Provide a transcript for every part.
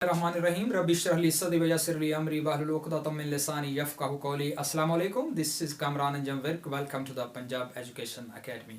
Rahim Rabbi Shrah li sadri wa yassir li amri wahlul 'uqdatam min lisani yafqahu qawli. Assalamu alaikum. This is Kamran Anjam Virk. Welcome to the Punjab Education Academy.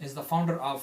is the founder of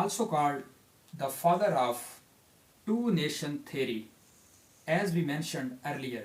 also called the father of two nation theory, as we mentioned earlier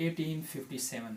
1857.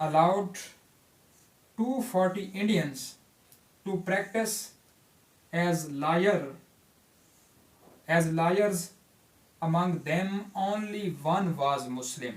allowed 240 Indians to practice as lawyers. Among them only one was Muslim.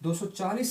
240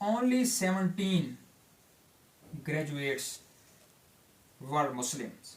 only 17 graduates were Muslims.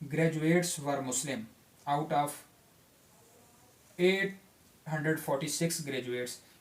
graduates were Muslim out of 846 graduates,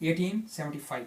1875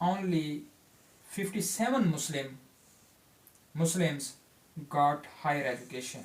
only 57 Muslims got higher education.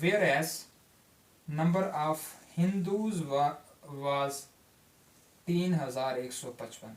whereas number of Hindus was 3155,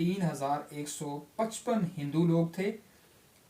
3155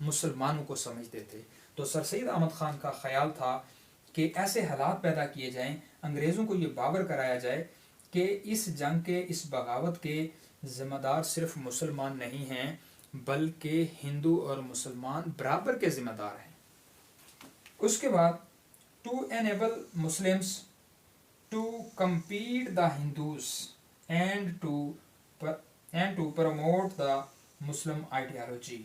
مسلمانوں کو سمجھتے تھے. تو سر سید احمد خان کا خیال تھا کہ ایسے حالات پیدا کیے جائیں, انگریزوں کو یہ باور کرایا جائے کہ اس جنگ کے, اس بغاوت کے ذمہ دار صرف مسلمان نہیں ہیں بلکہ ہندو اور مسلمان برابر کے ذمہ دار ہیں. اس کے بعد to enable Muslims to compete the Hindus and to promote the Muslim ideology,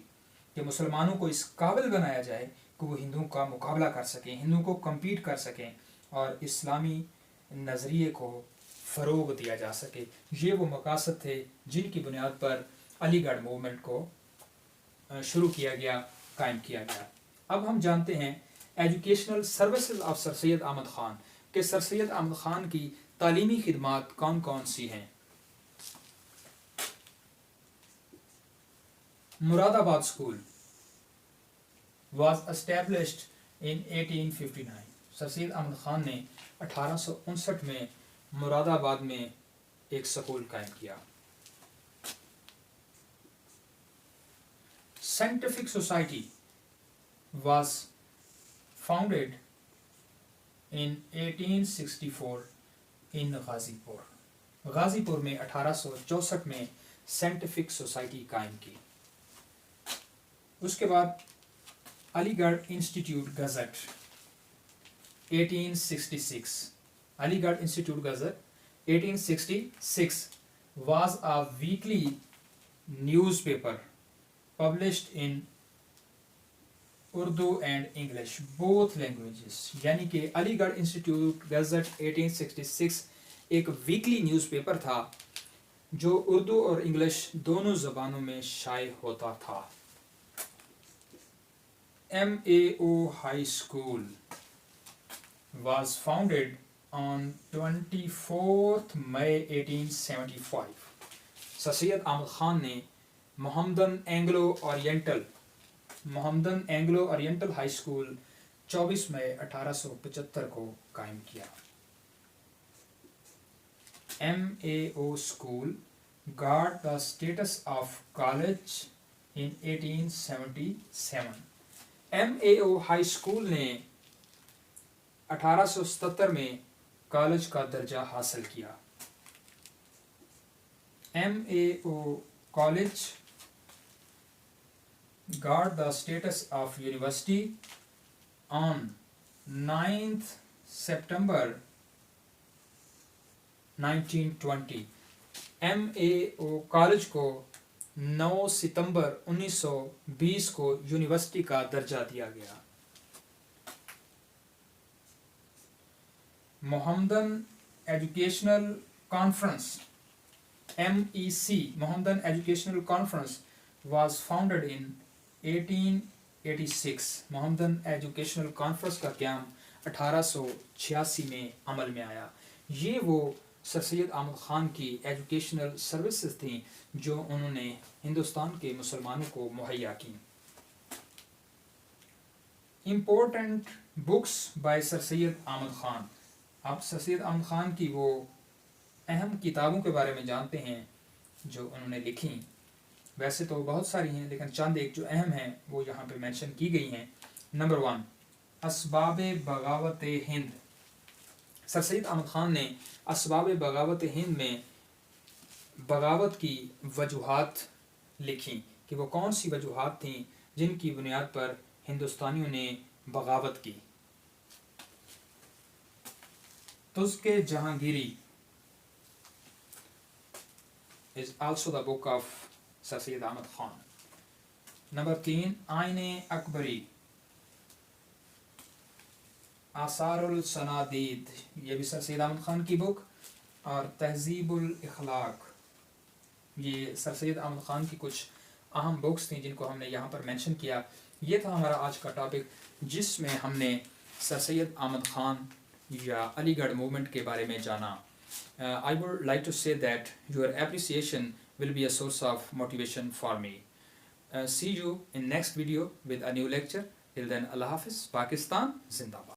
کہ مسلمانوں کو اس قابل بنایا جائے کہ وہ ہندوؤں کا مقابلہ کر سکیں, ہندوؤں کو کمپیٹ کر سکیں اور اسلامی نظریے کو فروغ دیا جا سکے. یہ وہ مقاصد تھے جن کی بنیاد پر علی گڑھ موومنٹ کو شروع کیا گیا, قائم کیا گیا. اب ہم جانتے ہیں ایجوکیشنل سروسز آف سر سید احمد خان, کہ سر سید احمد خان کی تعلیمی خدمات کون کون سی ہیں. مراد آباد اسکول واز اسٹیبلشڈ ان 1859. سر سید احمد خان نے 1859 میں مراد آباد میں ایک سکول قائم کیا. Scientific society was founded in 1864 ان غازی پور. غازی پور میں 1864 میں سائنٹیفک سوسائٹی قائم کی. اس کے بعد علی گڑھ انسٹیٹیوٹ گزٹ 1866. علی گڑھ institute gazette 1866 was a weekly newspaper published in Urdu and English both languages. یعنی کہ علی گڑھ انسٹیٹیوٹ گزٹ 1866 ایک ویکلی نیوز پیپر تھا جو اردو اور انگلش دونوں زبانوں میں شائع ہوتا تھا. MAO High School was founded on 24th May 1875. سر سید احمد خان نے Mohammedan Anglo oriental high school 24 مئی 1875 کو قائم کیا. MAO School got the status of college in 1877. MAO high school نے 1877 میں کالج کا درجہ حاصل کیا. MAO College got the status of university on 9th September 1920. MAO college کو 9 ستمبر 1920 کو یونیورسٹی کا درجہ دیا گیا. Mohammedan educational conference MEC Mohammedan educational conference was founded in 1886. Mohammedan educational conference کا قیام 1886 میں عمل میں آیا. یہ وہ سر سید احمد خان کی ایجوکیشنل سروسز تھیں جو انہوں نے ہندوستان کے مسلمانوں کو مہیا کی. امپورٹنٹ بکس بائی سر سید احمد خان. آپ سر سید احمد خان کی وہ اہم کتابوں کے بارے میں جانتے ہیں جو انہوں نے لکھی. ویسے تو بہت ساری ہیں لیکن چند ایک جو اہم ہیں وہ یہاں پہ مینشن کی گئی ہیں. نمبر 1 اسباب بغاوت ہند. سر سید احمد خان نے اسباب بغاوت ہند میں بغاوت کی وجوہات لکھی کہ وہ کون سی وجوہات تھیں جن کی بنیاد پر ہندوستانیوں نے بغاوت کی. Tuzuk Jahangiri is also the book of Sir Syed Ahmad Khan. Number 3 Ain Akbari آثار السنادید، یہ بھی سر سید احمد خان کی بک. اور تہذیب الاخلاق، یہ سر سید احمد خان کی کچھ اہم بکس تھیں جن کو ہم نے یہاں پر مینشن کیا. یہ تھا ہمارا آج کا ٹاپک جس میں ہم نے سر سید احمد خان یا علی گڑھ موومنٹ کے بارے میں جانا. I would like to say that your appreciation will be a source of motivation for me. See you in next video with a new lecture. Till then, Allah Hafiz, Pakistan Zindabad.